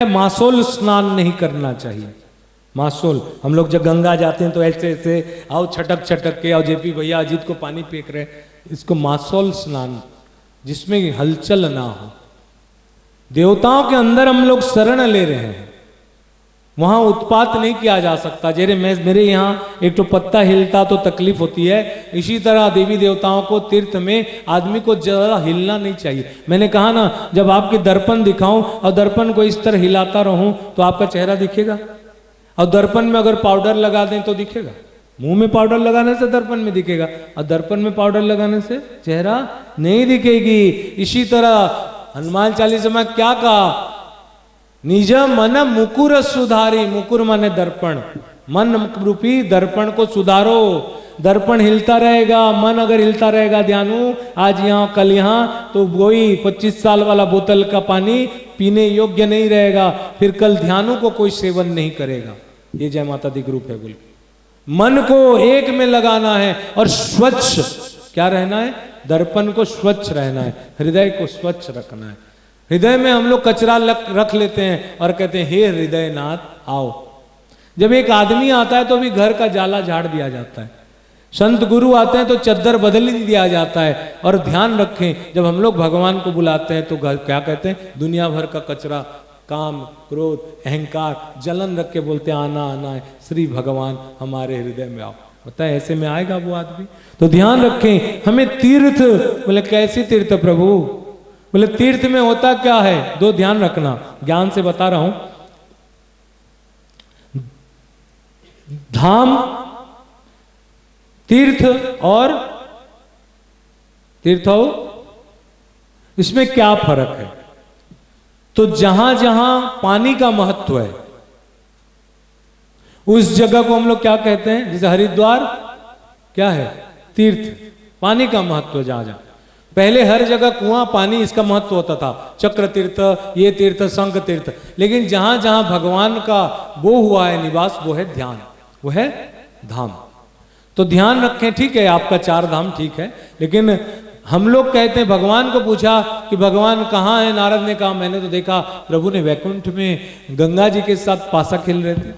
मासोल स्नान नहीं करना चाहिए। मासोल, हम लोग जब गंगा जाते हैं तो ऐसे ऐसे आओ छटक छटक के, आओ जेपी भैया अजीत को पानी फेंक रहे, इसको मासोल स्नान, जिसमें हलचल ना हो। देवताओं के अंदर हम लोग शरण ले रहे हैं, वहां उत्पात नहीं किया जा सकता। जैसे मेरे यहाँ एक तो पत्ता हिलता तो तकलीफ होती है, इसी तरह देवी देवताओं को तीर्थ में आदमी को ज्यादा हिलना नहीं चाहिए। मैंने कहा ना, जब आपके दर्पण दिखाऊं और दर्पण को इस तरह हिलाता रहूं तो आपका चेहरा दिखेगा, और दर्पण में अगर पाउडर लगा दें तो दिखेगा। मुंह में पाउडर लगाने से दर्पण में दिखेगा, और दर्पण में पाउडर लगाने से चेहरा नहीं दिखेगी। इसी तरह हनुमान चालीसा में क्या कहा, निज मन मुकुर सुधारी, मुकुर माने दर्पण, मन रूपी दर्पण को सुधारो। दर्पण हिलता रहेगा, मन अगर हिलता रहेगा ध्यानु, आज यहाँ कल यहाँ, तो वही 25 साल वाला बोतल का पानी पीने योग्य नहीं रहेगा, फिर कल ध्यानु को कोई सेवन नहीं करेगा। ये जय माता दी ग्रुप है। बोल, मन को एक में लगाना है और स्वच्छ क्या रहना है, दर्पण को स्वच्छ रहना है, हृदय को स्वच्छ रखना है। हृदय में हम लोग कचरा रख लेते हैं और कहते हैं हे हृदय नाथ आओ। जब एक आदमी आता है तो भी घर का जाला झाड़ दिया जाता है, संत गुरु आते हैं तो चद्दर बदल ही दिया जाता है। और ध्यान रखें, जब हम लोग भगवान को बुलाते हैं तो घर क्या कहते हैं, दुनिया भर का कचरा, काम, क्रोध, अहंकार, जलन रख के बोलते हैं आना आना है, श्री भगवान हमारे हृदय में आओ। होता है ऐसे में आएगा वो आदमी। तो ध्यान रखें, हमें तीर्थ, बोले कैसे तीर्थ प्रभु, बोले तीर्थ में होता क्या है, दो ध्यान रखना, ज्ञान से बता रहा हूं। धाम, तीर्थ और तीर्थ, इसमें क्या फर्क है। तो जहां जहां पानी का महत्व है उस जगह को हम लोग क्या कहते हैं, जैसे हरिद्वार क्या है, तीर्थ, पानी का महत्व। जहां जहां पहले हर जगह कुआं पानी, इसका महत्व होता था, चक्र तीर्थ, ये तीर्थ, शंख तीर्थ। लेकिन जहां जहां भगवान का वो हुआ है निवास, वो है ध्यान, वो है धाम। तो ध्यान रखें, ठीक है आपका 4 धाम ठीक है, लेकिन हम लोग कहते हैं, भगवान को पूछा कि भगवान कहाँ है, नारद ने कहा मैंने तो देखा प्रभु ने वैकुंठ में गंगा जी के साथ पासा खेल रहे थे।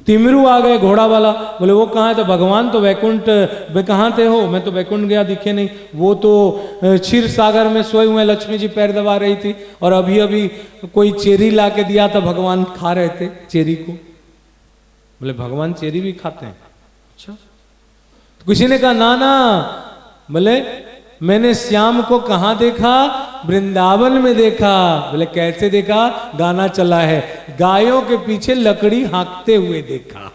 तिमरू आ गए घोड़ा वाला, बोले वो कहाँ है, तो भगवान तो वैकुंठ में, कहाँ थे हो, मैं तो वैकुंठ गया दिखे नहीं, वो तो क्षीर सागर में सोए हुए, लक्ष्मी जी पैर दबा रही थी, और अभी अभी कोई चेरी ला के दिया था, भगवान खा रहे थे चेरी को। बोले भगवान चेरी भी खाते हैं, अच्छा। तो किसी ने कहा ना ना, बोले मैंने श्याम को कहां देखा, वृंदावन में देखा। बोले कैसे देखा, गाना चला है, गायों के पीछे लकड़ी हाँकते हुए देखा।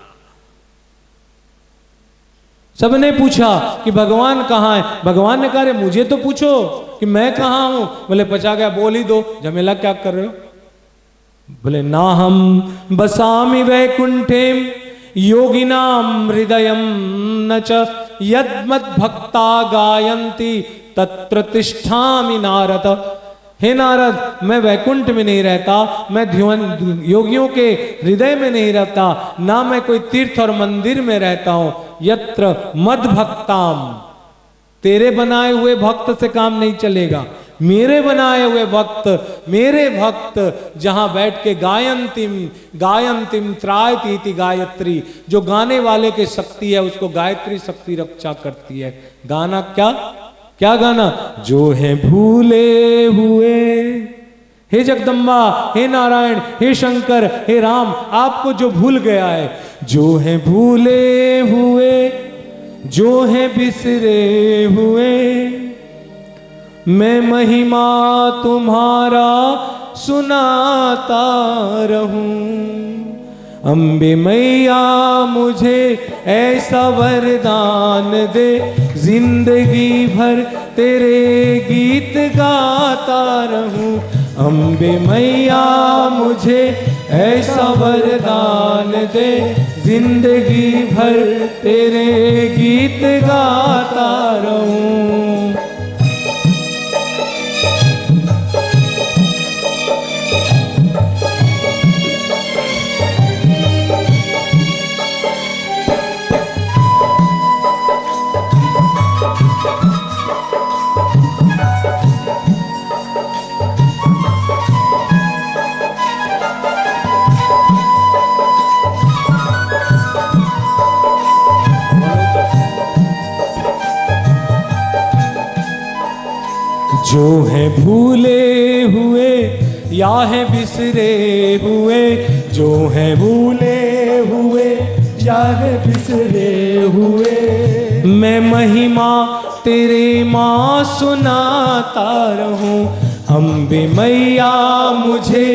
सबने पूछा कि भगवान कहाँ है, भगवान ने कहा मुझे तो पूछो कि मैं कहाँ हूं। बोले पचा गया, बोल ही दो, झमेला क्या कर रहे हो। बोले ना हम बसामि वैकुंठे योगिनाम हृदयम न च यद्मद भक्ता गायन्ति तत्प्रतिष्ठामि नारद। हे नारद, मैं वैकुंठ में नहीं रहता, मैं योगियों के हृदय में नहीं रहता, ना मैं कोई तीर्थ और मंदिर में रहता हूं। यत्र मद भक्ताम, तेरे बनाए हुए भक्त से काम नहीं चलेगा, मेरे बनाए हुए भक्त, मेरे भक्त जहां बैठ के गायंतिम त्रायती गायत्री, जो गाने वाले के शक्ति है उसको गायत्री शक्ति रक्षा करती है। गाना क्या क्या गाना, जो है भूले हुए, हे जगदम्बा, हे नारायण, हे शंकर, हे राम, आपको जो भूल गया है, जो है भूले हुए, जो है बिसरे हुए, मैं महिमा तुम्हारा सुनाता रहूं। अम्बे मैया मुझे ऐसा वरदान दे, जिंदगी भर तेरे गीत गाता रहूं। अम्बे मैया मुझे ऐसा वरदान दे, जिंदगी भर तेरे गीत गाता रहूं। जो है भूले हुए या है बिसरे हुए, जो है भूले हुए या है बिसरे हुए, मैं महिमा तेरे माँ सुनाता रहूं। अम्बे मैया मुझे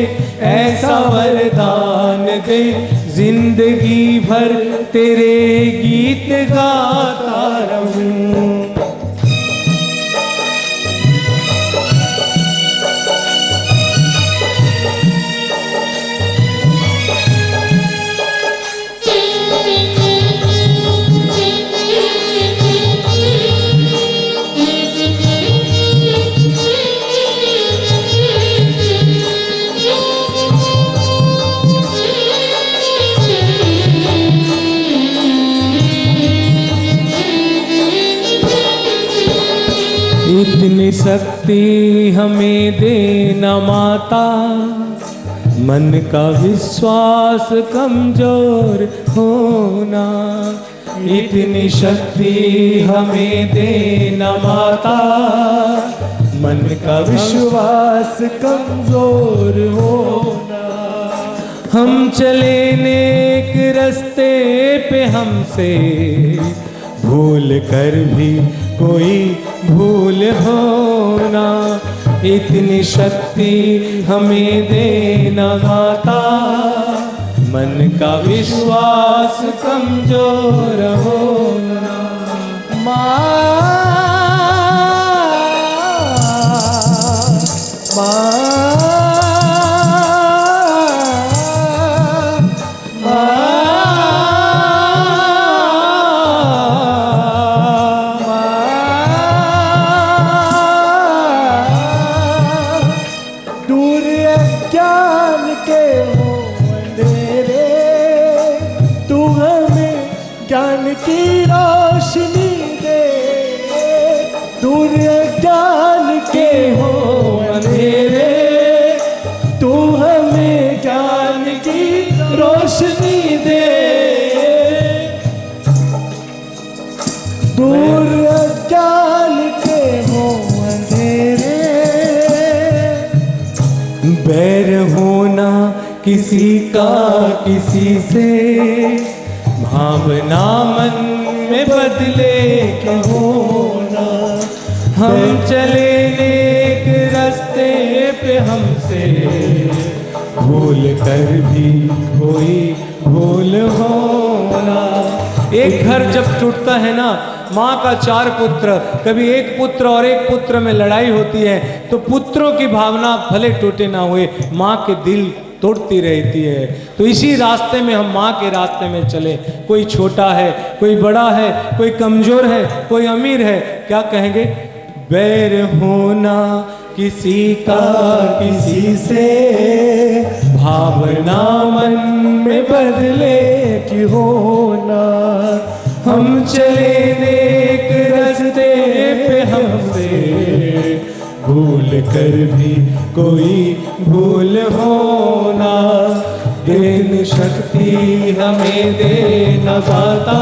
ऐसा वरदान दे, जिंदगी भर तेरे गीत गाता रहूं। इतनी शक्ति हमें देना माता, मन का विश्वास कमजोर होना। इतनी शक्ति हमें देना माता, मन का विश्वास कमजोर होना। हम चले नेक रास्ते पे हमसे भूल कर भी कोई भूल होना। इतनी शक्ति हमें देना माता, मन का विश्वास कमजोर होना। माँ ज्ञान की रोशनी दे, दूर ज्ञान के हो अंधेरे, तू हमें ज्ञान की रोशनी दे। दूर ज्ञान के हो अंधेरे, बैर होना किसी का किसी से, भावना मन में बदले क्या होना। हम चले नेक रास्ते पे हमसे भूल कर भी कोई भूल होना। एक घर जब टूटता है ना, माँ का 4 पुत्र, कभी एक पुत्र और एक पुत्र में लड़ाई होती है तो पुत्रों की भावना भले टूटे ना हुए, माँ के दिल तोड़ती रहती है। तो इसी रास्ते में हम माँ के रास्ते में चले। कोई छोटा है, कोई बड़ा है, कोई कमजोर है, कोई अमीर है, क्या कहेंगे? बैर होना किसी का किसी से, भावना मन में बदले की होना। हम चले नेक रास्ते पे हमसे भूल कर भी कोई भूल होना। देन शक्ति हमें देना दाता,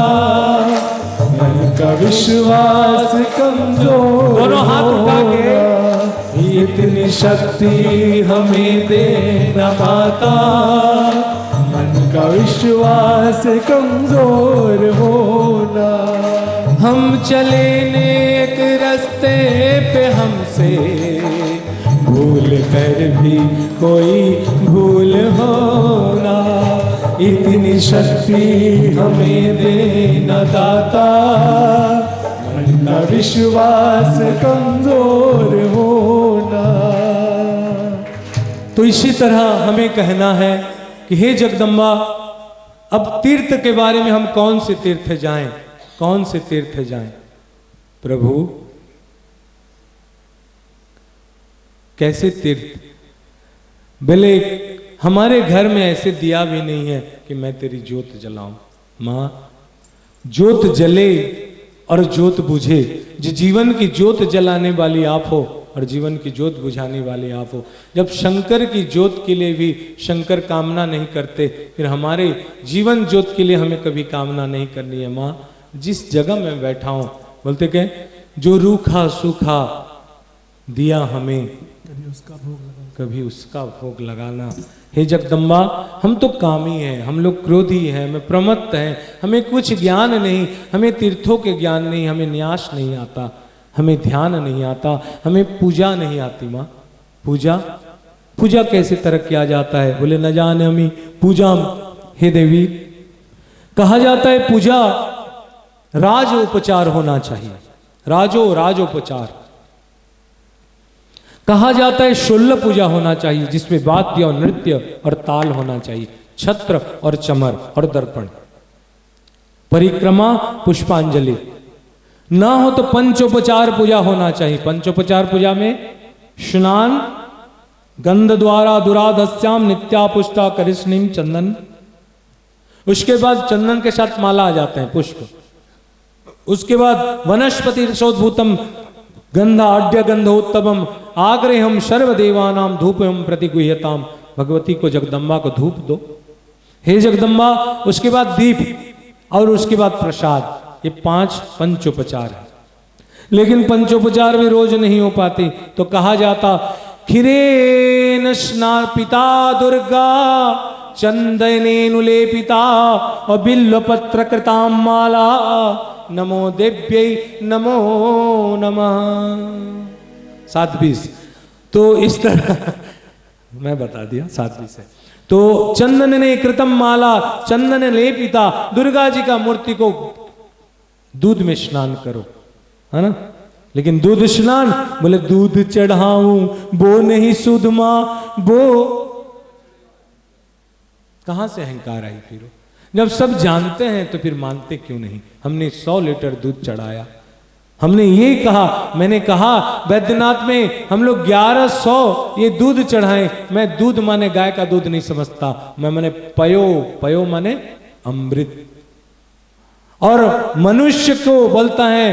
मन का विश्वास कमजोर, दोनों हाथ उठा के, इतनी शक्ति हमें देना दाता, मन का विश्वास कमजोर होना। हम चले नेक रास्ते पे हमसे भूल कर भी कोई भूल होना। इतनी शक्ति हमें देना दाता, मन का विश्वास कमजोर होना। तो इसी तरह हमें कहना है कि हे जगदम्बा, अब तीर्थ के बारे में हम कौन से तीर्थ जाएं, कौन से तीर्थ जाएं? प्रभु कैसे तीर्थ? भले हमारे घर में ऐसे दिया भी नहीं है कि मैं तेरी ज्योत जलाऊं। मां, ज्योत जले और ज्योत बुझे। जो जीवन की ज्योत जलाने वाली आप हो और जीवन की ज्योत बुझाने वाले आप हो। जब शंकर की ज्योत के लिए भी शंकर कामना नहीं करते, फिर हमारे जीवन ज्योत के लिए हमें कभी कामना नहीं करनी है। माँ, जिस जगह मैं बैठा हूं, बोलते क्या, जो रूखा सूखा दिया हमें कभी उसका भोग लगाना। हे जगदम्बा, हम तो कामी हैं, हम लोग क्रोधी हैं, हमें प्रमत्त हैं, हमें कुछ ज्ञान नहीं, हमें तीर्थों के ज्ञान नहीं, हमें न्यास नहीं आता, हमें ध्यान नहीं आता, हमें पूजा नहीं आती। माँ पूजा पूजा कैसे तरक किया जाता है? बोले न जाने हमें पूजा। हे देवी, कहा जाता है पूजा राज उपचार होना चाहिए, राजोपचार। कहा जाता है शुल्ल पूजा होना चाहिए, जिसमें वाद्य और नृत्य और ताल होना चाहिए, छत्र और चमर और दर्पण, परिक्रमा, पुष्पांजलि। ना हो तो पंचोपचार पूजा होना चाहिए। पंचोपचार पूजा में स्नान, गंध द्वारा दुराधस्याम नित्या पुष्टा करिष्णिम चंदन, उसके बाद चंदन के साथ माला आ जाते हैं, पुष्प। उसके बाद वनस्पति रसोद्भूतम गंधाढ़ गंधोत्तमम आग्रहम सर्वदेवानाम धूपम प्रतिगुह्यताम। भगवती को, जगदम्बा को धूप दो, हे जगदम्बा। उसके बाद दीप और उसके बाद प्रसाद। ये 5 पंचोपचार है। लेकिन पंचोपचार भी रोज नहीं हो पाती, तो कहा जाता खिरेन स्नापिता दुर्गा चंदनेनु लेपिता और बिल्वपत्र कृताम माला नमो देव्यै नमो नमः। 7:20। तो इस तरह मैं बता दिया 7:20 है। तो चंदन ने कृतम माला, चंदन लेपिता, दुर्गा जी का मूर्ति को दूध में स्नान करो, है ना। लेकिन दूध स्नान, बोले दूध चढ़ाऊं वो नहीं सुध मां, वो कहां से अहंकार आई फिर? जब सब जानते हैं तो फिर मानते क्यों नहीं? हमने 100 लीटर दूध चढ़ाया, हमने ये कहा, मैंने कहा बैद्यनाथ में हम लोग 1100 ये दूध चढ़ाएं। मैं दूध माने गाय का दूध नहीं समझता, मैं माने पयो माने अमृत। और मनुष्य को बोलता है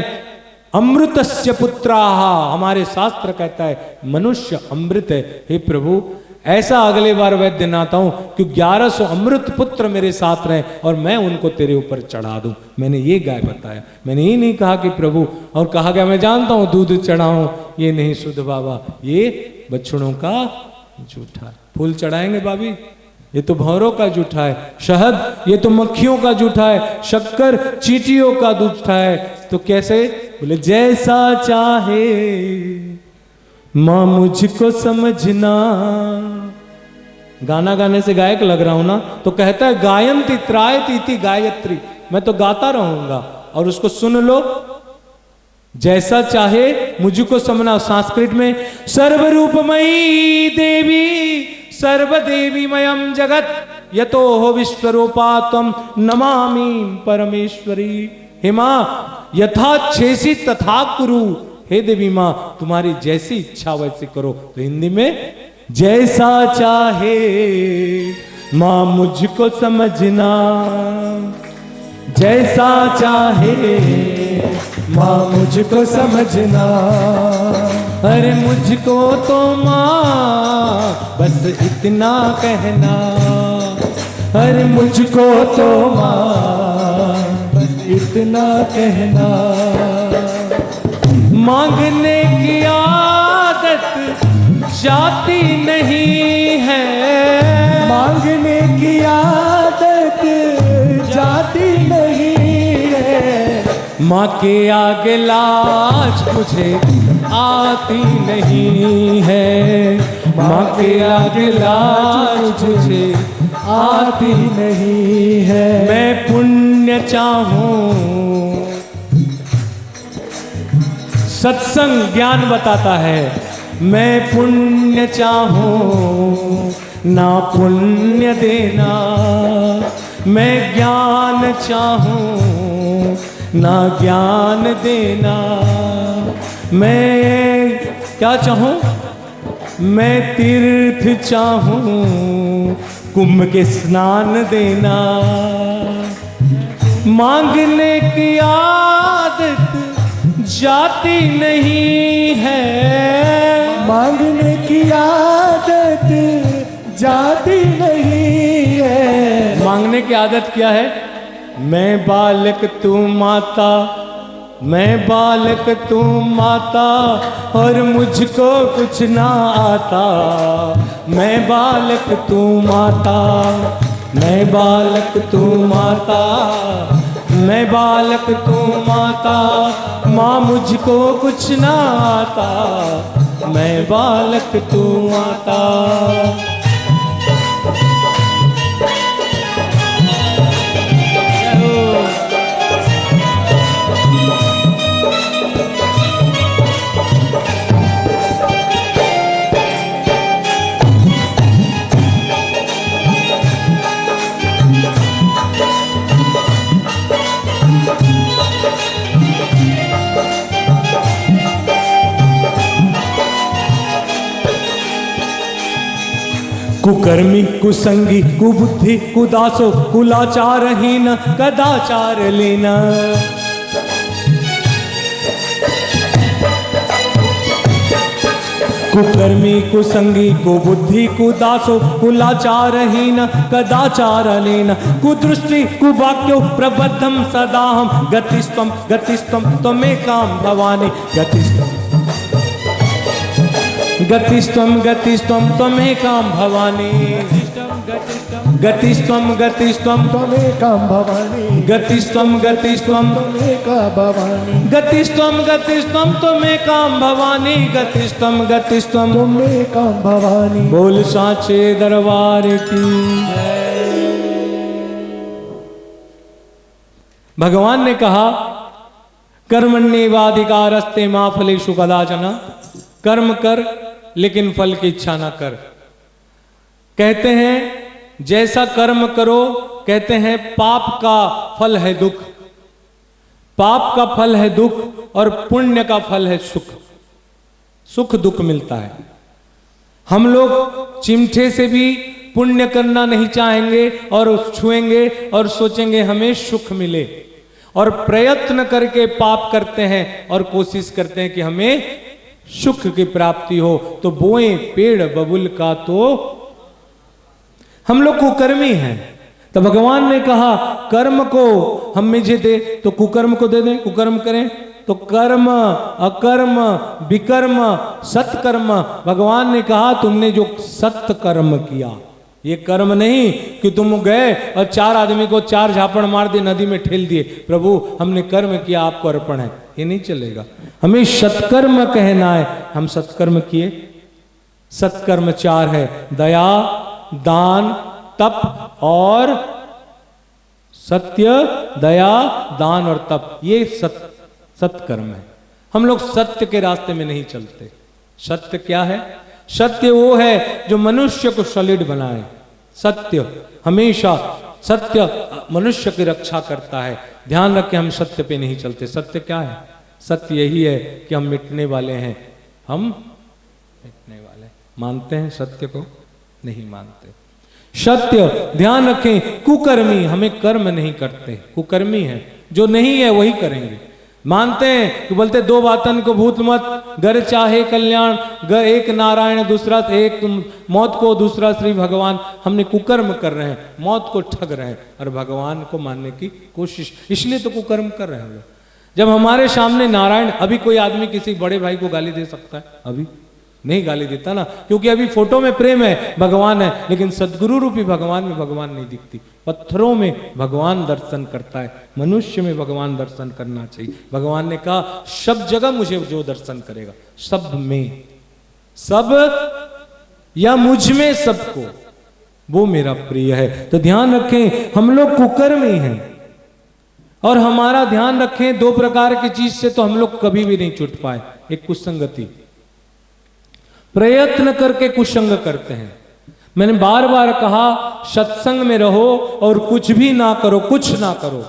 अमृतस्य पुत्राः, हमारे शास्त्र कहता है मनुष्य अमृत है। हे प्रभु, ऐसा अगले बार वैद्यनाथ आऊं कि 1100 अमृत पुत्र मेरे साथ रहे और मैं उनको तेरे ऊपर चढ़ा दूं। मैंने ये गाय बताया, मैंने ये नहीं कहा कि प्रभु, और कहा गया मैं जानता हूं दूध चढ़ाऊं, ये नहीं शुद्ध बाबा, ये बछड़ों का जूठा है। फूल चढ़ाएंगे भाभी, ये तो भौरों का जूठा है। शहद, ये तो मक्खियों का जूठा है। शक्कर, चींटियों का जूठा है। तो कैसे? बोले जैसा चाहे मां मुझको समझना। गाना गाने से गायक लग रहा हूं ना, तो कहता है गायंती त्रायती गायत्री, मैं तो गाता रहूंगा। और उसको सुन लो, जैसा चाहे मुझको समझना। संस्कृत में सर्वरूपमयी देवी सर्वदेवीमयम जगत यतो हो विश्वरूपा त्वं नमामि परमेश्वरी। हे मां, यथाच्छेसी तथा कुरु। हे देवी मां, तुम्हारी जैसी इच्छा वैसे करो। तो हिंदी में जैसा चाहे मां मुझको समझना, जैसा चाहे मां मुझको समझना। अरे मुझको तो मां बस इतना कहना, अरे मुझको तो मां बस इतना कहना। मांगने की आदत जाती नहीं है, मांगने की आदत जाती नहीं है। माँ के आगे लाज मुझे आती नहीं है, माँ के आगे लाज मुझे आती नहीं है। मैं पुण्य चाहूं, सत्संग ज्ञान बताता है। मैं पुण्य चाहूं ना पुण्य देना, मैं ज्ञान चाहूं ना ज्ञान देना। मैं क्या चाहूं? मैं तीर्थ चाहूं कुंभ के स्नान देना। मांगने की आदत जाती नहीं है, मांगने की आदत जाती नहीं है। मांगने की आदत क्या है? मैं बालक तू माता, मैं बालक तू माता और मुझको कुछ ना आता। मैं बालक तू माता, मैं बालक तू माता, मैं बालक तू माता, माँ मुझको कुछ ना आता। मैं बालक तू माता। कुकर्मी कुसंगी कुबुद्धि कुदासो कुलाचारहीन कदाचार लेना। कुकर्मी कुसंगी कुबुद्धि कुदासो कुलाचारहीन कदाचार लेना। कुदृष्टि कुवाक्यो प्रबद्धम सदाहम गतिस्तम गतिस्तम त्वमेकां भवानी। गतिस्तम गतिस्त्वं गतिस्त्वं त्वमेकां भवानी। गतिस्त्वं गतिस्त्वं त्वमेकां भवानी। गतिस्त्वं गतिस्त्वं त्वमेका भवानी। गतिस्त्वं गतिस्त्वं त्वमेकां भवानी। गतिस्त्वं गतिस्त्वं त्वमेकां भवानी। बोल साचे दरबार की। भगवान ने कहा कर्मण्येवाधिकारस्ते मा फलेषु कदाचन। कर्म कर लेकिन फल की इच्छा ना कर। कहते हैं जैसा कर्म करो, कहते हैं पाप का फल है दुख, पाप का फल है दुख और पुण्य का फल है सुख। सुख दुख मिलता है। हम लोग चिमटे से भी पुण्य करना नहीं चाहेंगे और छुएंगे और सोचेंगे हमें सुख मिले, और प्रयत्न करके पाप करते हैं और कोशिश करते हैं कि हमें सुख की प्राप्ति हो। तो बोए पेड़ बबुल का तो हम लोग कुकर्मी हैं। तो भगवान ने कहा कर्म को हम मुझे दे तो कुकर्म को दे दें, कुकर्म करें। तो कर्म अकर्म विकर्म सत्कर्म, भगवान ने कहा तुमने जो सत्य कर्म किया, ये कर्म नहीं कि तुम गए और 4 आदमी को 4 झापड़ मार दिए, नदी में ठेल दिए, प्रभु हमने कर्म किया आपको अर्पण है, ये नहीं चलेगा। हमें सत्कर्म कहना है। हम सत्कर्म किए। सत्कर्म 4 है, दया दान तप और सत्य। दया दान और तप, ये सत्कर्म है। हम लोग सत्य के रास्ते में नहीं चलते। सत्य क्या है? सत्य वो है जो मनुष्य को सॉलिड बनाए। सत्य हमेशा, सत्य मनुष्य की रक्षा करता है। ध्यान रखें हम सत्य पे नहीं चलते। सत्य क्या है? सत्य यही है कि हम मिटने वाले हैं। हम मिटने वाले मानते हैं, सत्य को नहीं मानते। सत्य ध्यान रखें। कुकर्मी हमें कर्म नहीं करते, कुकर्मी है। जो नहीं है वही करेंगे। मानते हैं कि बोलते 2 बातन को भूत मत, घर चाहे कल्याण, एक नारायण दूसरा एक मौत को, दूसरा श्री भगवान। हमने कुकर्म कर रहे हैं, मौत को ठग रहे हैं और भगवान को मानने की कोशिश, इसलिए तो कुकर्म कर रहे हैं हम लोग। जब हमारे सामने नारायण, अभी कोई आदमी किसी बड़े भाई को गाली दे सकता है? अभी नहीं गाली देता ना, क्योंकि अभी फोटो में प्रेम है, भगवान है, लेकिन सदगुरु रूपी भगवान में भगवान नहीं दिखती। पत्थरों में भगवान दर्शन करता है, मनुष्य में भगवान दर्शन करना चाहिए। भगवान ने कहा सब जगह मुझे जो दर्शन करेगा, सब में, सब या मुझ में सबको, वो मेरा प्रिय है। तो ध्यान रखें हम लोग कुकर्मी हैं, और हमारा ध्यान रखें 2 प्रकार की चीज से तो हम लोग कभी भी नहीं छूट पाए। एक कुसंगति, प्रयत्न करके कुसंग करते हैं। मैंने बार बार कहा सत्संग में रहो और कुछ भी ना करो, कुछ ना करो।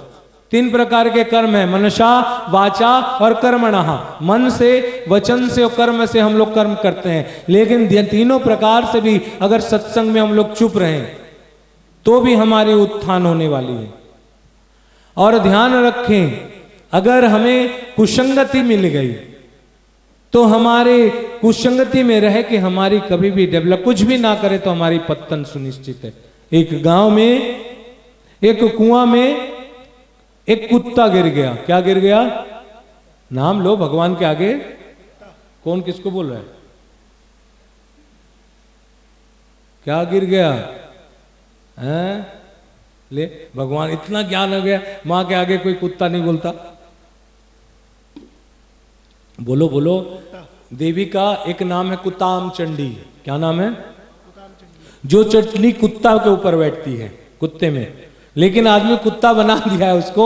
3 प्रकार के कर्म है, मनसा वाचा और कर्मणः। मन से, वचन से और कर्म से हम लोग कर्म करते हैं। लेकिन तीनों प्रकार से भी अगर सत्संग में हम लोग चुप रहें तो भी हमारी उत्थान होने वाली है। और ध्यान रखें अगर हमें कुसंगति मिल गई तो हमारे कुसंगति में रह के हमारी कभी भी डेवलप, कुछ भी ना करे तो हमारी पतन सुनिश्चित है। एक गांव में एक कुआं में एक कुत्ता गिर गया। क्या गिर गया? नाम लो भगवान के आगे। कौन किसको बोल रहा है? क्या गिर गया हैं? ले, भगवान इतना ज्ञान हो गया, मां के आगे कोई कुत्ता नहीं बोलता। बोलो बोलो। देवी का एक नाम है कुताम चंडी। क्या नाम है? जो चटनी कुत्ता के ऊपर बैठती है, कुत्ते में, लेकिन आदमी कुत्ता बना दिया है उसको।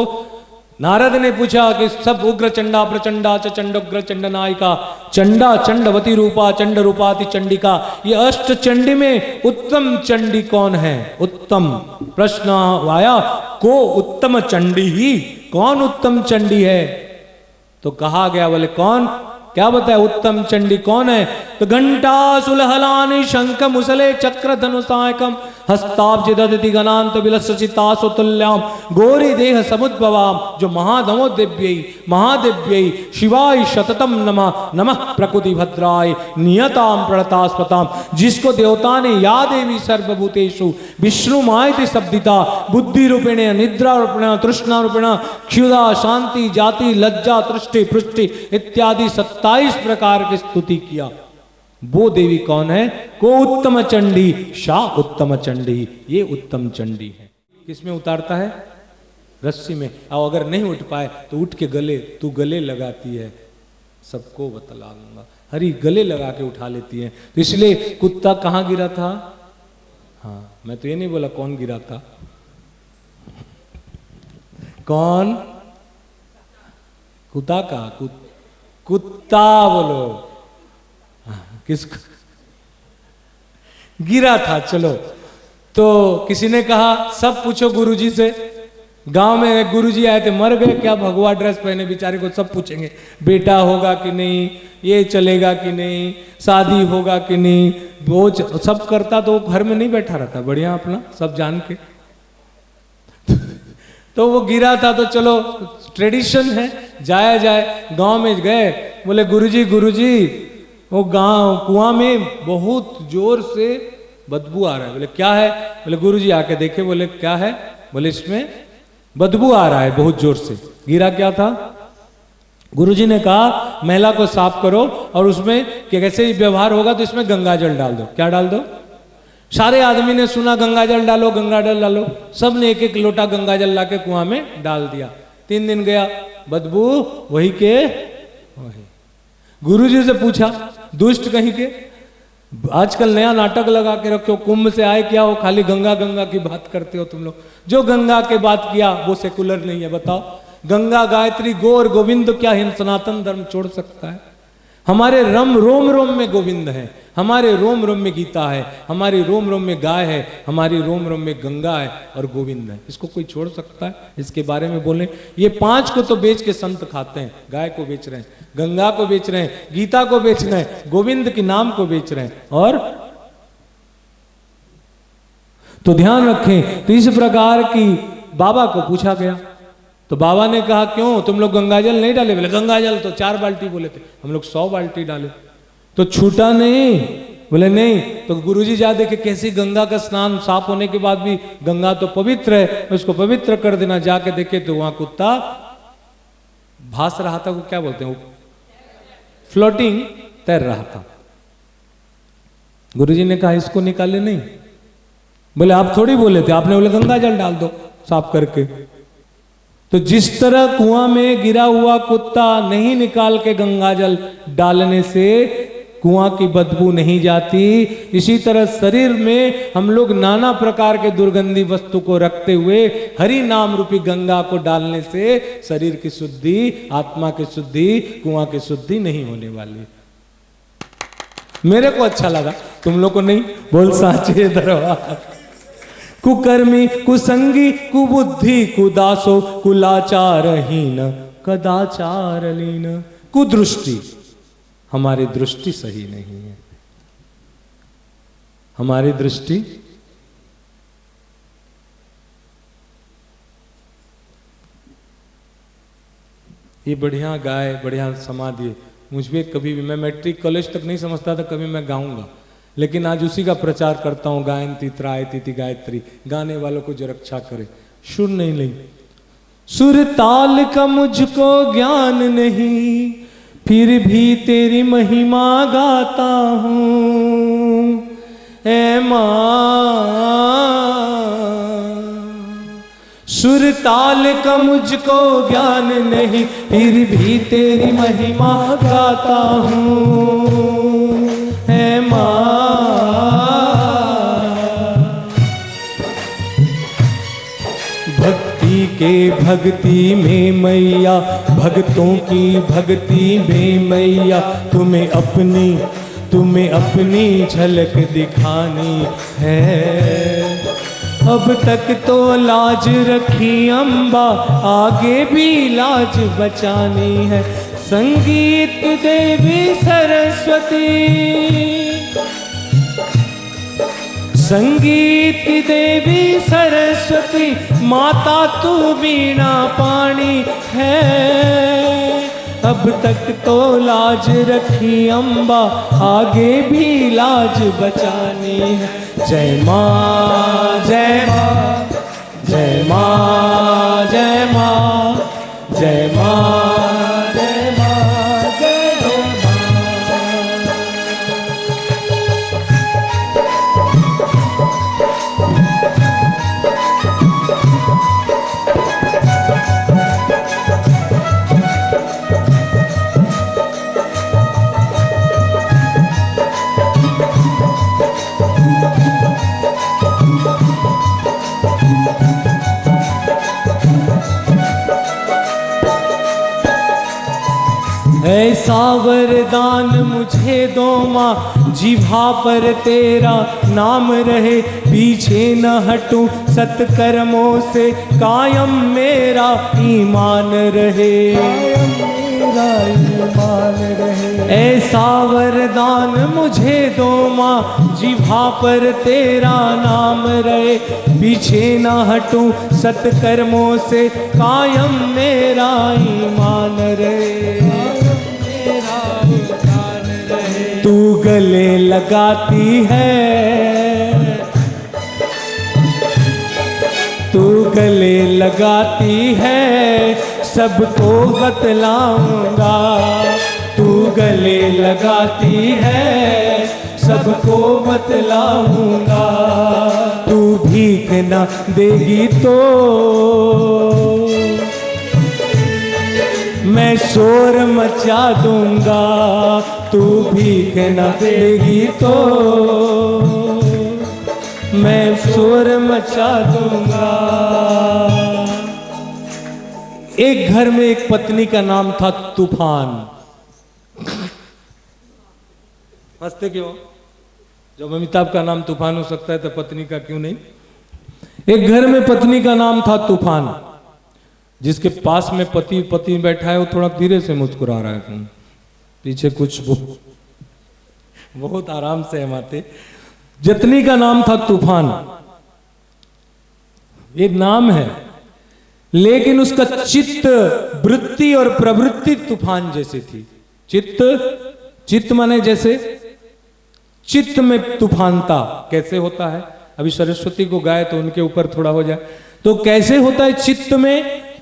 नारद ने पूछा कि सब उग्र चंडा प्रचंडा च चंड उग्र चंड नायिका चंडा चंडवती रूपा चंड रूपाति चंडिका, ये अष्ट चंडी में उत्तम चंडी कौन है? उत्तम प्रश्न आया, को उत्तम चंडी ही, कौन उत्तम चंडी है? तो कहा गया, बोले कौन? क्या बताया उत्तम चंडी कौन है? तो घंटा सुलहलानि शंख मुसले चक्र धनुषायकम हस्ताब्ज दधति गणांत विलसितासु तुल्याम गौरी देह समुद्भवाम, जो महादेव्यै शिवाय शततम नमः नमः प्रकृति भद्राय नियताम प्रणतास्पताम, जिसको देवता ने या देवी सर्वभूतेषु विष्णुमायति शब्दिता बुद्धि रूपेण निद्रा रूपेण तृष्णा रूपेण क्षुधा शांति जाति लज्जा तृष्टि पृष्टि इत्यादि 27 प्रकार की स्तुति किया। वो देवी कौन है? को उत्तम चंडी, शाह उत्तम चंडी, ये उत्तम चंडी है। किसमें उतारता है? रस्सी में। और अगर नहीं उठ पाए तो उठ के गले, तू गले लगाती है, सबको बतला दूंगा। हरी गले लगा के उठा लेती है। तो इसलिए कुत्ता कहां गिरा था? हाँ, मैं तो ये नहीं बोला कौन गिरा था। कौन? कुत्ता का कुत्ता बोलो। किसको गिरा था? चलो, तो किसी ने कहा सब पूछो गुरुजी से। गांव में एक गुरुजी आए थे, मर गए, क्या भगवा ड्रेस पहने बेचारे को सब पूछेंगे, बेटा होगा कि नहीं, ये चलेगा कि नहीं, शादी होगा कि नहीं, वो सब करता तो घर में नहीं बैठा रहता, बढ़िया अपना सब जान के। तो वो गिरा था, तो चलो ट्रेडिशन है, जाया जाए। गांव में गए, बोले गुरुजी गुरुजी वो गांव कुआं में बहुत जोर से बदबू आ रहा है। बोले क्या है? बोले गुरुजी आके देखे। बोले क्या है? बोले इसमें बदबू आ रहा है बहुत जोर से। गिरा क्या था? गुरुजी ने कहा महिला को साफ करो और उसमें कैसे व्यवहार होगा तो इसमें गंगा जल डाल दो। क्या डाल दो? सारे आदमी ने सुना गंगा जल डालो, गंगा जल डालो। सब ने एक एक लोटा गंगा जल लाके कुआं में डाल दिया। 3 दिन गया, बदबू वही के वही। गुरुजी से पूछा, दुष्ट कहीं के, आजकल नया नाटक लगा के रखो, कुंभ से आए क्या हो, खाली गंगा गंगा की बात करते हो तुम लोग। जो गंगा के बात किया वो सेकुलर नहीं है, बताओ। गंगा गायत्री गो और गोविंद क्या हिंद सनातन धर्म छोड़ सकता है? हमारे रोम रोम में गोविंद है, हमारे रोम रोम में गीता है, हमारी रोम रोम में गाय है, हमारी रोम रोम में गंगा है और गोविंद है। इसको कोई छोड़ सकता है? इसके बारे में बोले। ये 5 को तो बेच के संत खाते हैं, गाय को बेच रहे हैं, गंगा को बेच रहे हैं, गीता को बेच रहे हैं, गोविंद के नाम को बेच रहे हैं। और तो ध्यान रखें। तो इस प्रकार की बाबा को पूछा गया, तो बाबा ने कहा क्यों तुम लोग गंगाजल नहीं डाले? बोले गंगाजल तो 4 बाल्टी बोले थे, हम लोग 100 बाल्टी डाले। तो छूटा नहीं? बोले नहीं। तो गुरुजी जा देखे कैसी गंगा का स्नान, साफ होने के बाद भी गंगा तो पवित्र है, उसको पवित्र कर देना। जाके देखे तो वहां कुत्ता भास रहा था, वो क्या बोलते हैं, फ्लोटिंग, तैर रहा था। गुरुजी ने कहा इसको निकाले नहीं? बोले आप थोड़ी बोले थे, आपने बोले गंगा जल डाल दो साफ करके। तो जिस तरह कुआं में गिरा हुआ कुत्ता नहीं निकाल के गंगा जल डालने से कुआं की बदबू नहीं जाती, इसी तरह शरीर में हम लोग नाना प्रकार के दुर्गंधी वस्तु को रखते हुए हरि नाम रूपी गंगा को डालने से शरीर की शुद्धि, आत्मा की शुद्धि, कुआं की शुद्धि नहीं होने वाली। मेरे को अच्छा लगा, तुम लोग को नहीं। बोल साचे दरबार। कुकर्मी कुसंगी कुबुद्धि कुदासो कुलाचारहीन कदाचारलीन। कुदृष्टि, हमारी दृष्टि सही नहीं है। हमारी दृष्टि ये बढ़िया गाय, बढ़िया समाधि मुझ पे कभी भी, मैं मैट्रिक कॉलेज तक नहीं समझता था कभी मैं गाऊंगा, लेकिन आज उसी का प्रचार करता हूँ। गायन्ति त्रायति गायत्री, गाने वालों को जो रक्षा करे। सुर नहीं ली सुर ताल का मुझको ज्ञान नहीं, फिर भी तेरी महिमा गाता हूँ ऐ माँ। सुर ताल का मुझको ज्ञान नहीं, फिर भी तेरी महिमा गाता हूँ ऐ माँ। भक्ति के भक्ति में मैया, भक्तों की भक्ति में मैया, तुम्हें अपनी झलक दिखानी है। अब तक तो लाज रखी अम्बा, आगे भी लाज बचानी है। संगीत की देवी सरस्वती, संगीत की देवी सरस्वती, माता तू वीणा पाणी है। अब तक तो लाज रखी अम्बा, आगे भी लाज बचानी है। जय माँ जय माँ जय माँ जय माँ जय माँ जय माँ जय माँ। ऐसा वरदान मुझे दो माँ, जिह्वा पर तेरा नाम रहे। पीछे न हटूं सत्कर्मों से, कायम मेरा ईमान रहे। मेरा ईमान रहे। ऐसा वरदान मुझे दो माँ, जिह्वा पर तेरा नाम रहे। पीछे न हटूं सत्कर्मों से, कायम मेरा ईमान रहे। तू गले लगाती है, तू गले लगाती है, सबको बतलाऊंगा। तू गले लगाती है, सबको बतलाऊंगा। तू भीख न देगी तो मैं शोर मचा दूंगा। तू भीख न देगी तो मैं शोर मचा दूंगा। एक घर में एक पत्नी का नाम था तूफान। हंसते क्यों? जब अमिताभ का नाम तूफान हो सकता है तो पत्नी का क्यों नहीं? एक घर में पत्नी का नाम था तूफान। जिसके पास में पति बैठा है वो थोड़ा धीरे से मुस्कुरा रहा है, पीछे कुछ बहुत आराम से हम आते। जतनी का नाम था तूफान, एक नाम है, लेकिन उसका चित्त, वृत्ति और प्रवृत्ति तूफान जैसी थी। चित्त माने जैसे चित्त में तूफान था। कैसे होता है? अभी सरस्वती को गाए तो उनके ऊपर थोड़ा हो जाए तो कैसे होता है?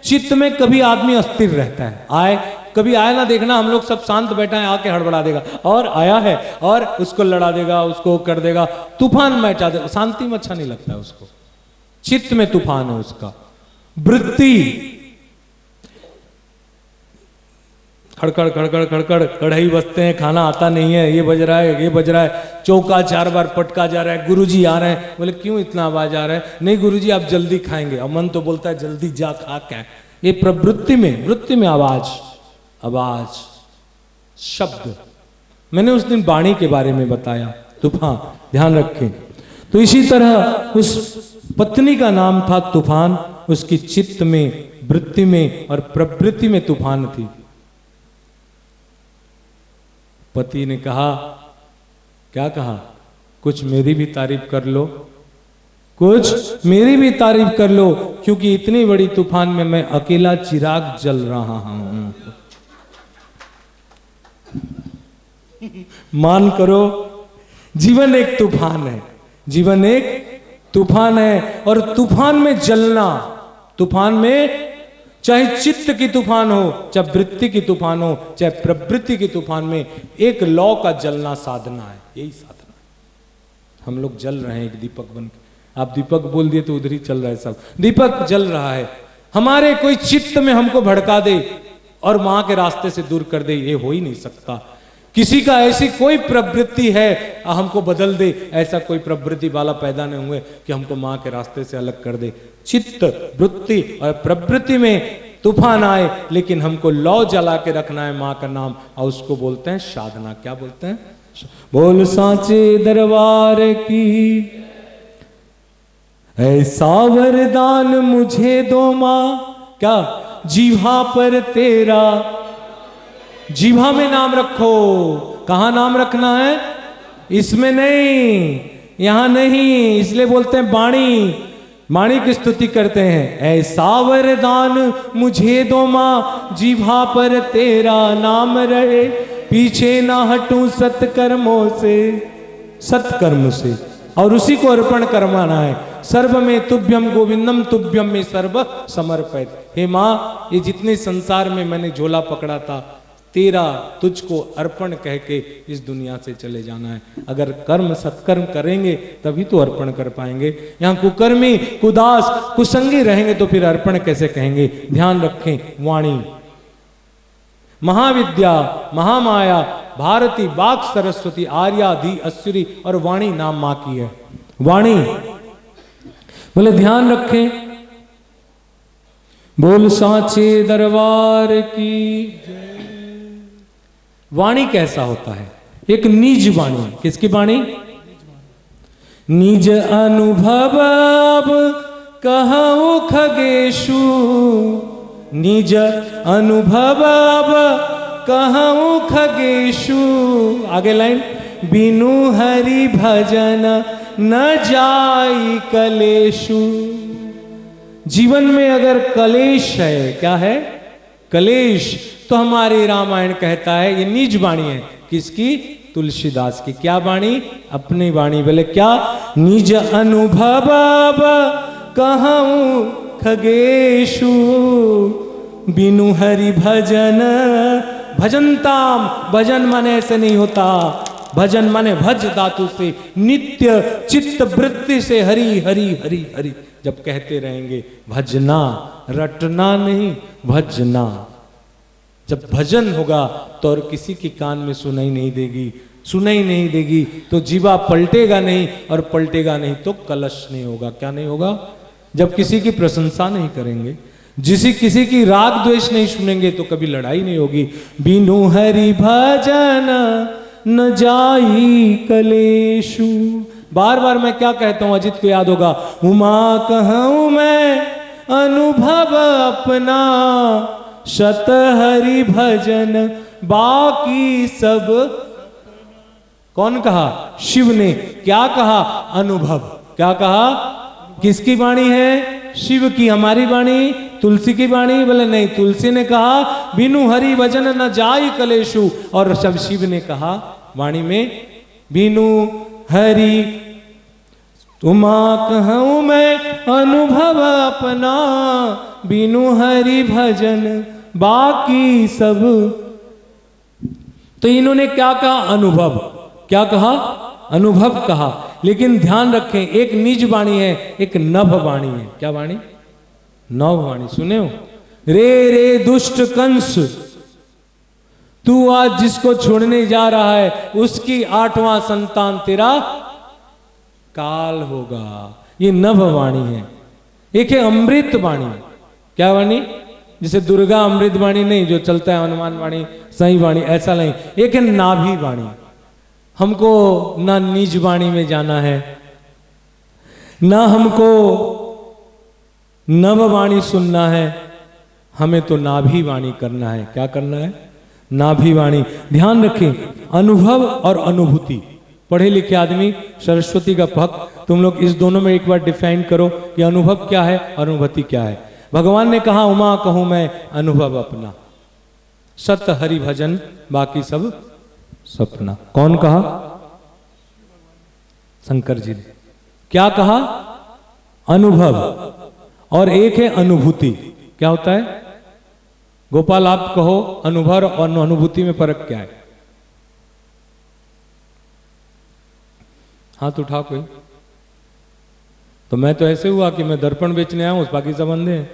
चित्त में कभी आदमी अस्थिर रहता है। कभी आया ना देखना, हम लोग सब शांत बैठा है, आके हड़बड़ा देगा और आया है और उसको लड़ा देगा, उसको कर देगा, तूफान मचा देगा। शांति में अच्छा नहीं लगता है उसको। चित्त में तूफान है उसका। वृत्ति खड़खड़ खड़खड़ खड़खड़, कढ़ाई बजते हैं, खाना आता नहीं है, ये बज रहा है, ये बज रहा है, चौका 4 बार पटका जा रहा है, गुरुजी आ रहे हैं। बोले क्यों इतना आवाज आ रहा है? नहीं गुरुजी आप जल्दी खाएंगे। अब मन तो बोलता है जल्दी जा खा के। ये प्रवृत्ति में आवाज शब्द। मैंने उस दिन वाणी के बारे में बताया, तूफान, ध्यान रखें। तो इसी तरह उस पत्नी का नाम था तूफान। उसकी चित्त में, वृत्ति में और प्रवृत्ति में तूफान थी। पति ने कहा, क्या कहा? कुछ मेरी भी तारीफ कर लो, कुछ मेरी भी तारीफ कर लो, क्योंकि इतनी बड़ी तूफान में मैं अकेला चिराग जल रहा हूं। मान करो, जीवन एक तूफान है, जीवन एक तूफान है। और तूफान में जलना, चाहे चित्त की तूफान हो, चाहे वृत्ति की तूफान हो, चाहे प्रवृत्ति की तूफान में एक लौ का जलना साधना है, यही साधना है। हम लोग जल रहे हैं एक दीपक बन के। आप दीपक बोल दिए तो उधर ही चल रहा है सब, दीपक जल रहा है। हमारे कोई चित्त में हमको भड़का दे और मां के रास्ते से दूर कर दे, ये हो ही नहीं सकता। किसी का ऐसी कोई प्रवृत्ति है हमको बदल दे, ऐसा कोई प्रवृत्ति वाला पैदा नहीं हुए कि हमको मां के रास्ते से अलग कर दे। चित्त, वृत्ति और प्रवृत्ति में तूफान आए, लेकिन हमको लौ जला के रखना है मां का नाम, और उसको बोलते हैं साधना। क्या बोलते हैं? बोल सांचे दरबार की, ऐसा वरदान मुझे दो मां, क्या जीवा पर तेरा, जीवा में नाम रखो। कहां नाम रखना है? इसमें नहीं, यहां नहीं, इसलिए बोलते हैं वाणी। वाणी की स्तुति करते हैं। ऐसा वरदान मुझे दो मां, जीवा पर तेरा नाम रहे, पीछे ना हटूं सत्कर्मों से, सत्कर्म से, और उसी को अर्पण करवाना है। सर्व में तुभ्यम गोविंदम, तुभ्यम में सर्व समर्पित। हे मां, ये जितने संसार में मैंने झोला पकड़ा था, तेरा, तुझको अर्पण कह के इस दुनिया से चले जाना है। अगर कर्म सत्कर्म करेंगे तभी तो अर्पण कर पाएंगे। यहाँ कुकर्मी, कुदास, कुसंगी रहेंगे तो फिर अर्पण कैसे कहेंगे? ध्यान रखें, वाणी, महाविद्या, महामाया, भारती, वाक सरस्वती, आर्या, धी, अस्सुरी और वाणी नाम मां की है। वाणी बोले ध्यान रखें। बोल सांचे दरबार की। वाणी कैसा होता है? एक निज वाणी। किसकी वाणी? निज अनुभव अब कहूं खगेशु, निज अनुभव अब कहूं खगेशु। आगे लाइन, बिनु हरि भजन न जाई कलेशु। जीवन में अगर कलेश है, क्या है? कलेश, तो हमारे रामायण कहता है ये निज वाणी है। किसकी? तुलसीदास की। क्या वाणी? अपनी वाणी। बोले क्या? निज अनुभव कहूं खगेशु, बिनु हरि भजन। भजनताम, भजन माने ऐसे नहीं होता। भजन माने भज धातु से, नित्य चित्त वृत्ति से हरि हरि हरि हरि जब कहते रहेंगे। भजना, रटना नहीं, भजना। जब भजन होगा तो और किसी की कान में सुनाई नहीं देगी, सुनाई नहीं देगी तो जीवा पलटेगा नहीं, और पलटेगा नहीं तो कलश नहीं होगा। क्या नहीं होगा? जब किसी की प्रशंसा नहीं करेंगे, किसी की राग द्वेष नहीं सुनेंगे तो कभी लड़ाई नहीं होगी। बिनु हरि भजन न जाई कलेशु। बार बार मैं क्या कहता हूं, अजित को याद होगा। उमा कहूं मैं अनुभव अपना, शत हरि भजन बाकी सब। कौन कहा? शिव ने। क्या कहा? अनुभव। क्या कहा? किसकी वाणी है? शिव की। हमारी वाणी? तुलसी की वाणी? बोले नहीं, तुलसी ने कहा बिनु हरि भजन न जाई कलेशु, और सब शिव ने कहा वाणी में बिनु हरि। उमा कहूं मैं अनुभव अपना, बिनु हरि भजन बाकी सब। तो इन्होंने क्या कहा? अनुभव। क्या कहा? अनुभव कहा। लेकिन ध्यान रखें, एक निज वाणी है, एक नभ वाणी है। क्या वाणी? नव वाणी। सुने हो? रे रे दुष्ट कंस, तू आज जिसको छोड़ने जा रहा है उसकी 8वां संतान तेरा काल होगा। ये नभ वाणी है। एक है अमृत वाणी। क्या वाणी? जैसे दुर्गा अमृत वाणी नहीं, जो चलता है हनुमान वाणी, सही वाणी, ऐसा नहीं। एक है नाभि वाणी। हमको ना निज वाणी में जाना है, ना हमको नव वाणी सुनना है, हमें तो नाभि वाणी करना है। क्या करना है? नाभि वाणी। ध्यान रखें, अनुभव और अनुभूति। पढ़े लिखे आदमी, सरस्वती का भक्त, तुम लोग इस दोनों में एक बार डिफाइन करो कि अनुभव क्या है, अनुभूति क्या है। भगवान ने कहा उमा कहूं मैं अनुभव अपना, सत हरि भजन बाकी सब सपना। कौन कहा? शंकर जी ने। क्या कहा? अनुभव। और एक है अनुभूति। क्या होता है? गोपाल आप कहो, अनुभव और अनुभूति में फर्क क्या है? हाथ उठाओ कोई। तो मैं तो ऐसे हुआ कि मैं दर्पण बेचने आया हूं, बाकी सब अंधे हैं।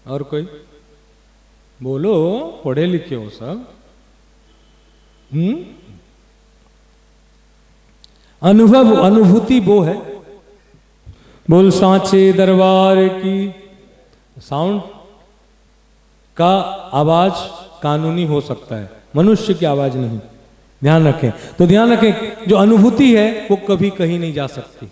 और कोई बोलो, पढ़े लिखे हो सब। अनुभव अनुभूति वो है। बोल सांचे दरबार की। साउंड का आवाज कानूनी हो सकता है, मनुष्य की आवाज नहीं। ध्यान रखें। तो ध्यान रखें, जो अनुभूति है वो कभी कहीं नहीं जा सकती।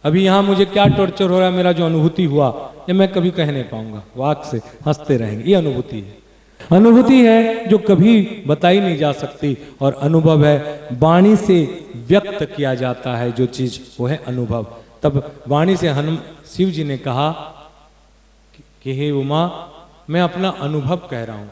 अभी यहां मुझे क्या टॉर्चर हो रहा है, मेरा जो अनुभूति हुआ, ये मैं कभी कह नहीं पाऊंगा, वाक से हंसते रहेंगे। ये अनुभूति है। अनुभूति है जो कभी बताई नहीं जा सकती, और अनुभव है वाणी से व्यक्त किया जाता है जो चीज, वो है अनुभव। तब वाणी से शिव जी ने कहा कि हे उमा, मैं अपना अनुभव कह रहा हूं,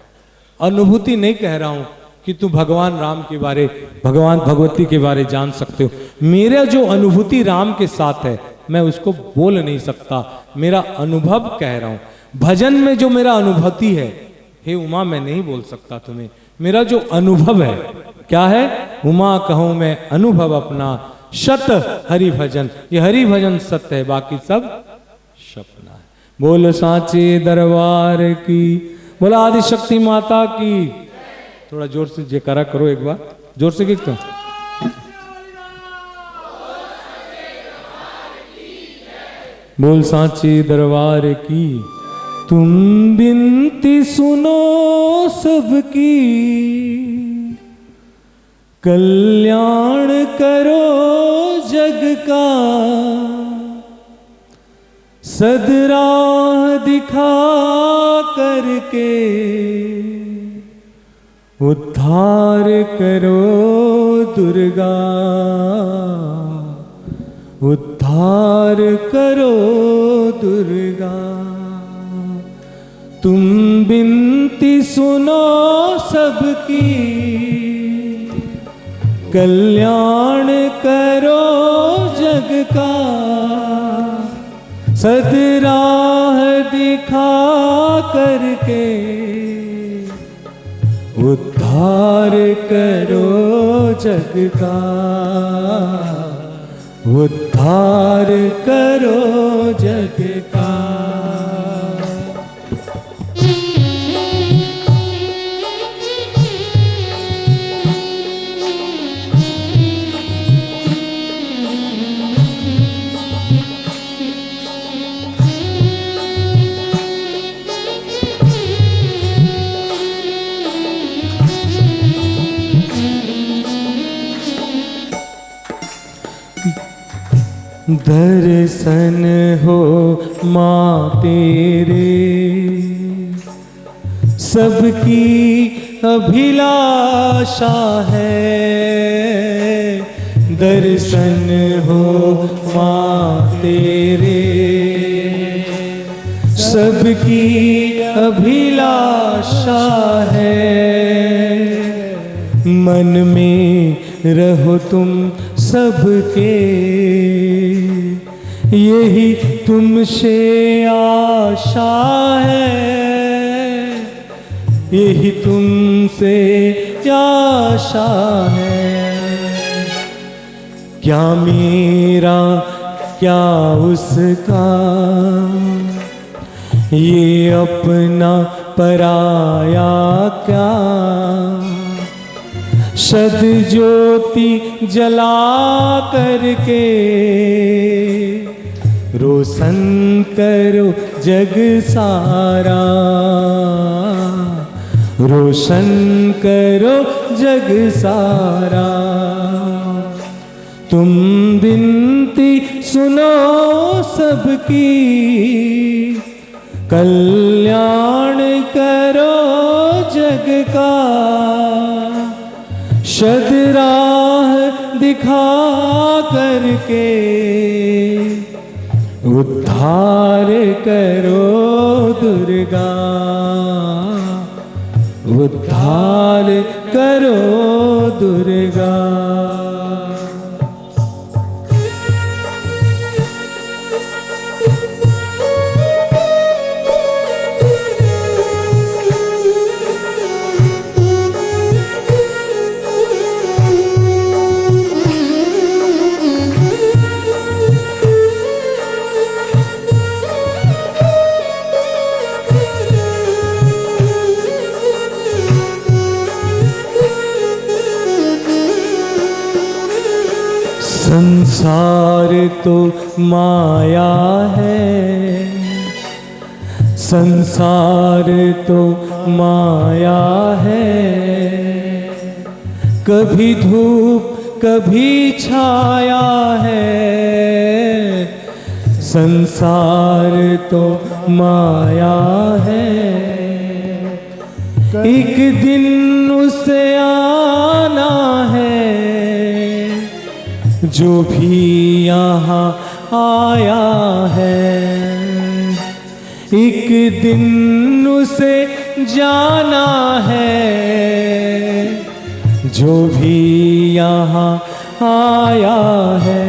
अनुभूति नहीं कह रहा हूं कि तू भगवान राम के बारे, भगवान भगवती के बारे जान सकते हो। मेरा जो अनुभूति राम के साथ है, मैं उसको बोल नहीं सकता, मेरा अनुभव कह रहा हूं। भजन में जो मेरा अनुभूति है, हे उमा, मैं नहीं बोल सकता तुम्हें। मेरा जो अनुभव है, क्या है? उमा कहूं मैं अनुभव अपना, शत हरि भजन। ये हरि भजन सत्य है, बाकी सब सपना है। बोल सांचे दरबार की, बोला आदिशक्ति माता की। थोड़ा जोर से जयकारा करो एक बार, जोर से कितना। बोल सांचे दरबार की। तुम बिनती सुनो सबकी, कल्याण करो जग का, सदराह दिखा करके उद्धार करो दुर्गा, उद्धार करो दुर्गा। तुम बिनती सुनो सबकी, कल्याण करो जग का, सदराह दिखा करके उद्धार करो जग का, उद्धार करो जग का। दर्शन हो माँ तेरे, सबकी अभिलाषा है। दर्शन हो माँ तेरे, सबकी अभिलाषा है। मन में रहो तुम सबके, यही तुमसे आशा है, यही तुमसे आशा है। क्या मेरा क्या उसका, ये अपना पराया क्या। सद ज्योति जला करके रोशन करो जग सारा, रोशन करो जग सारा। तुम विनती सुनो सबकी, कल्याण करो जग का, सदराह दिखा करके उद्धार करो दुर्गा, उद्धार करो दुर्गा। संसार तो माया है, संसार तो माया है, कभी धूप कभी छाया है, संसार तो माया है, एक दिन उसे आना है, जो भी यहाँ आया है, एक दिन उसे जाना है, जो भी यहाँ आया है।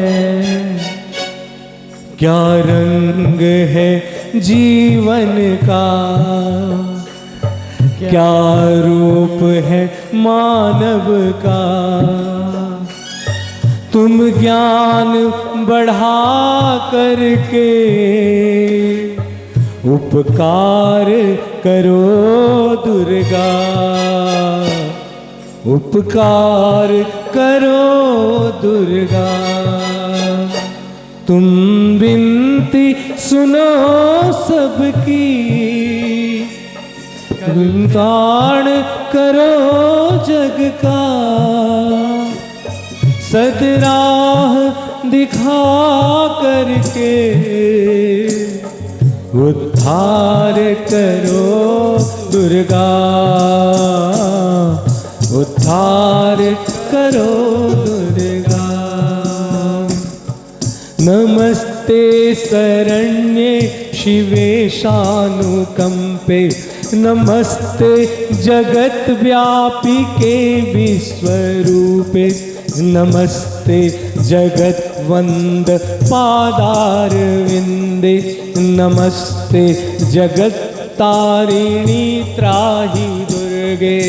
क्या रंग है जीवन का, क्या रूप है मानव का, तुम ज्ञान बढ़ा करके उपकार करो दुर्गा, उपकार करो दुर्गा, तुम विनती सुनो सबकी, विंताड़ करो जग का, सदराह दिखा करके उद्धार करो दुर्गा, उद्धार करो दुर्गा। नमस्ते शरण्ये शिवे शानुकंपे, नमस्ते जगत व्यापिके विश्वरूपे, नमस्ते जगत वंद पादारविंदे, नमस्ते जगत तारिणी त्राहि दुर्गे।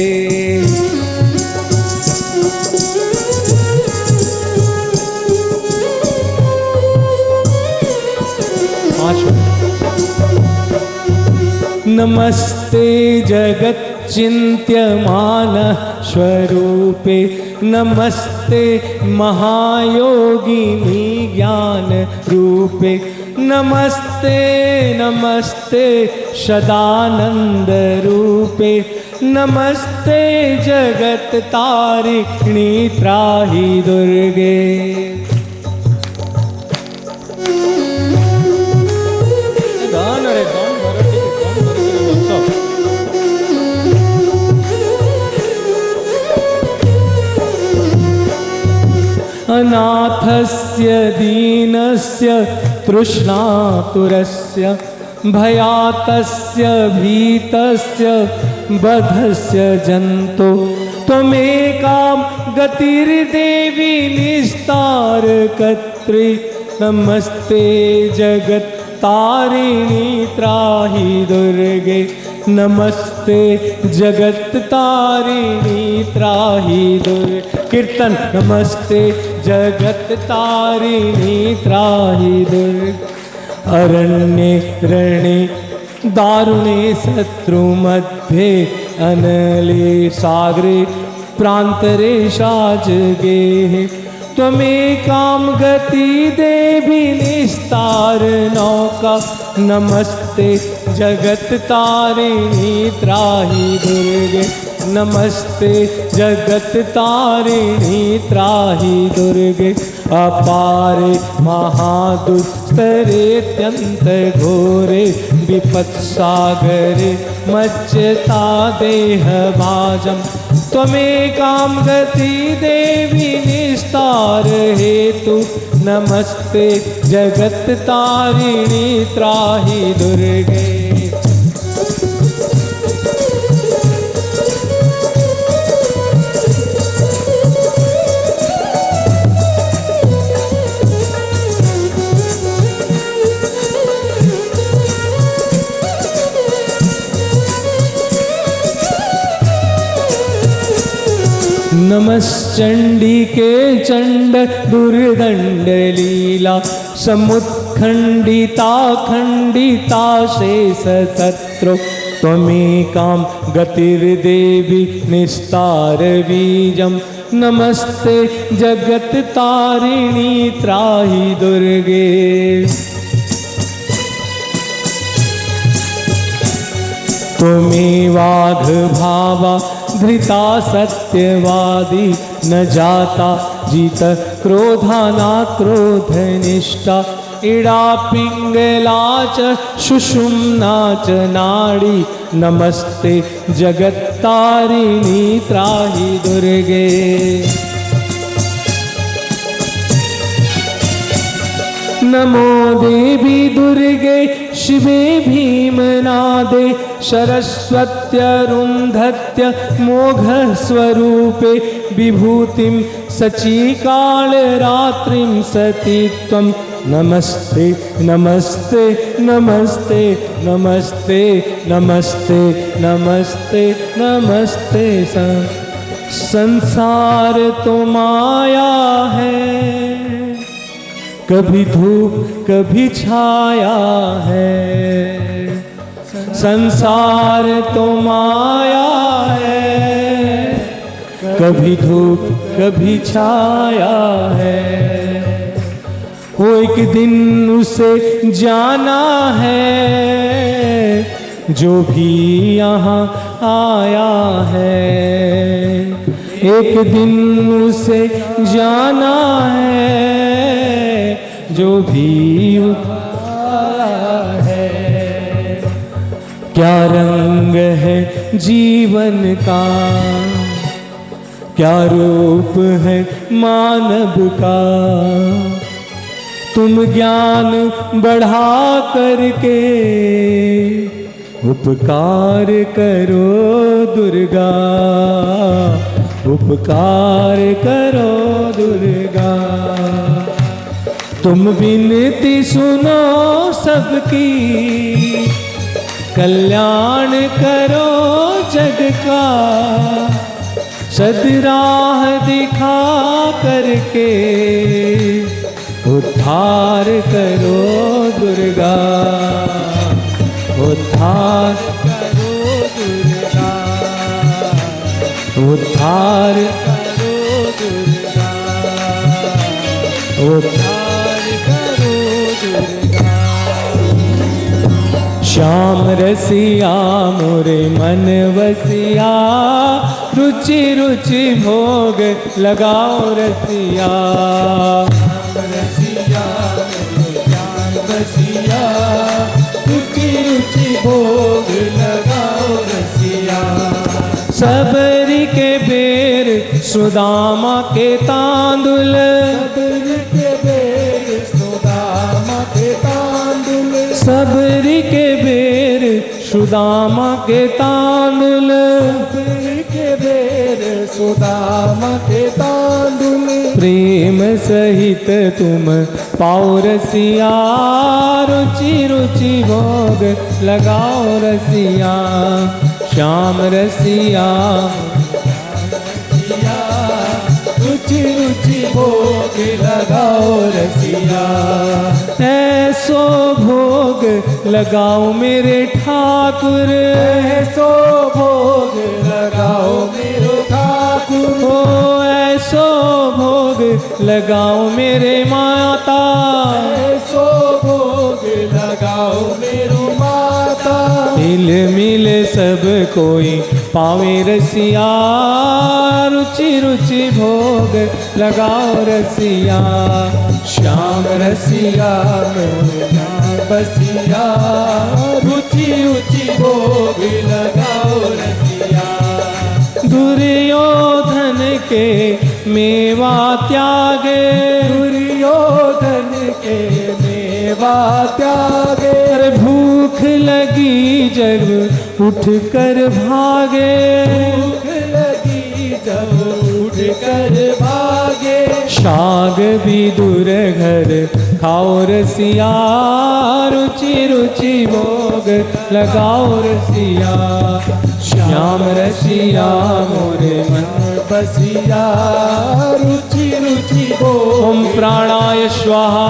नमस्ते जगत चिन्त्यमान स्वरूपे, नमस्ते महायोगिनी ज्ञान रूपे, नमस्ते नमस्ते सदानंद रूपे, नमस्ते जगत तारिणी त्राहि दुर्गे। अनाथस्य दीनस्य तृष्णातुरस्य, भयातस्य भीतस्य बधस्य जंतो, त्वमेकां गतिर्देवी निस्तारकर्त्री, नमस्ते जगत तारिणी त्राहि दुर्गे, नमस्ते जगत तारिणी त्राहि दुर्गे। कीर्तन नमस्ते जगत तारिणी त्राहि दुर्गे। अरण्ये रणे दारुणे शत्रु मध्ये, अनले सागरे प्रांतरे साजगे, त्वमेकां गति देवी निस्तार नौका, नमस्ते जगत तारिणी त्राहि दुर्गे, नमस्ते जगत तारिणी त्राहि दुर्गे। अपारे महादुस्तरेत्यंत घोरे, विपत्सागरे मज्जता देह भाजम, त्वमेकां गति देवी निस्तार हेतु, नमस्ते जगत तारिणी त्राहि दुर्गे। नमश्चंडिके चंड दुर्दंड लीला, समुत्खंडिता खंडिता शेष शत्रु, त्वमेकां गतिर्देवी निस्तारबीजं नमस्ते जगत्तारिणी त्राहि दुर्गे। त्वमेवाघ भावा धृता सत्यवादी न जाता जीत क्रोधाना क्रोधनिष्ठा इड़ा पिंगला च सुषुम्ना च नाड़ी नमस्ते जगत्तारिणी त्राहि दुर्गे। नमो देवी दुर्गे शिवे भीमनादे सरस्वत्यरुन्धत्य मोघस्वरूपे विभूतिं सचीकालरात्रिं सतीत्वं नमस्ते नमस्ते नमस्ते नमस्ते नमस्ते नमस्ते नमस्ते। संसार तो माया है, कभी धूप कभी छाया है। संसार तो माया है, कभी धूप कभी छाया है। वो एक दिन उसे जाना है जो भी यहाँ आया है। एक दिन उसे जाना है जो भी आया है। क्या रंग है जीवन का, क्या रूप है मानव का। तुम ज्ञान बढ़ा करके उपकार करो दुर्गा, उपकार करो दुर्गा। तुम विनती सुनो सबकी, कल्याण करो जग का। सदराह दिखा करके उद्धार करो दुर्गा, उद्धार करो दुर्गा, उद्धार करो दुर्गा, उद्धार करो दुर्गा। श्याम रसिया मोरे मन बसिया, रुचि रुचि भोग लगाओ रसिया। रसिया श्याम रसिया, रुचि रुचि भोग लगाओ रसिया। सबरी के बेर सुदामा के तांदुल, सबरी के बेर सुदामा के तांदुल। सबरी के बेर सुदामा के तांदुल, सबरी के बेर सुदामा के तांदुल। प्रेम सहित तुम पाओ रसिया, रुचि रुचि भोग लगाओ रसिया। श्याम रसिया रुचि रुचि भोग लगाओ रसिया। ऐसो भोग लगाओ मेरे ठाकुर, ऐसो भोग लगाओ मेरे ठाकुर। ओ ऐसो भोग लगाओ मेरे माता, ऐसो भोग लगाओ मेरो माता। मिल मिल सब कोई पावे रसिया, रुचि रुचि भोग लगाओ रसिया। श्याम रसिया बसिया, रुचि रुचि भोग लगाओ रसिया। दुर्योधन के मेवा त्यागे, दुर्योधन के मेवा त्यागे। भूख लगी जब उठ कर भागे, भूख लगी जब उठ कर भागे। शाग भी दूर घर खाओ रसिया, रुचि रुचि भोग लगाओ रसिया। श्याम रसिया मोरे मन बसिया, रुचि रुचि भोग। ओम प्राणाय स्वाहा,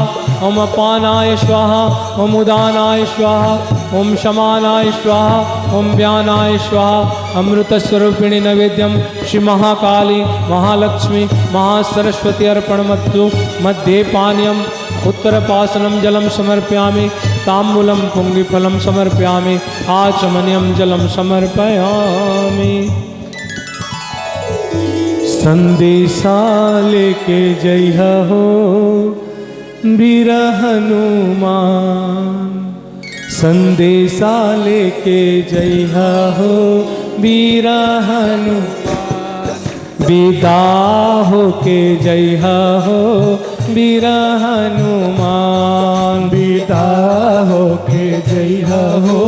ओम अपानाय स्वाहा, ओम उदानाय स्वाहा, ओम शमानाय स्वाहा, ओम व्यानाय स्वाहा। अमृत स्वरूपिणी नैवेद्यम श्री महाकाली महालक्ष्मी महासरस्वती अर्पणमस्तु। मध्ये पानीयम उत्तरपासनं जलं समर्पयामि, ताम्बूलं पुंगिफलं समर्पयामि, आचमनीयं जलं समर्पयामि। संदेशा लेके जय हो वीर हनुमान, संदेशा लेके जय हो वीर हनुमान। विदा होके जय हो वीर हनुमान, विदा होके जय हो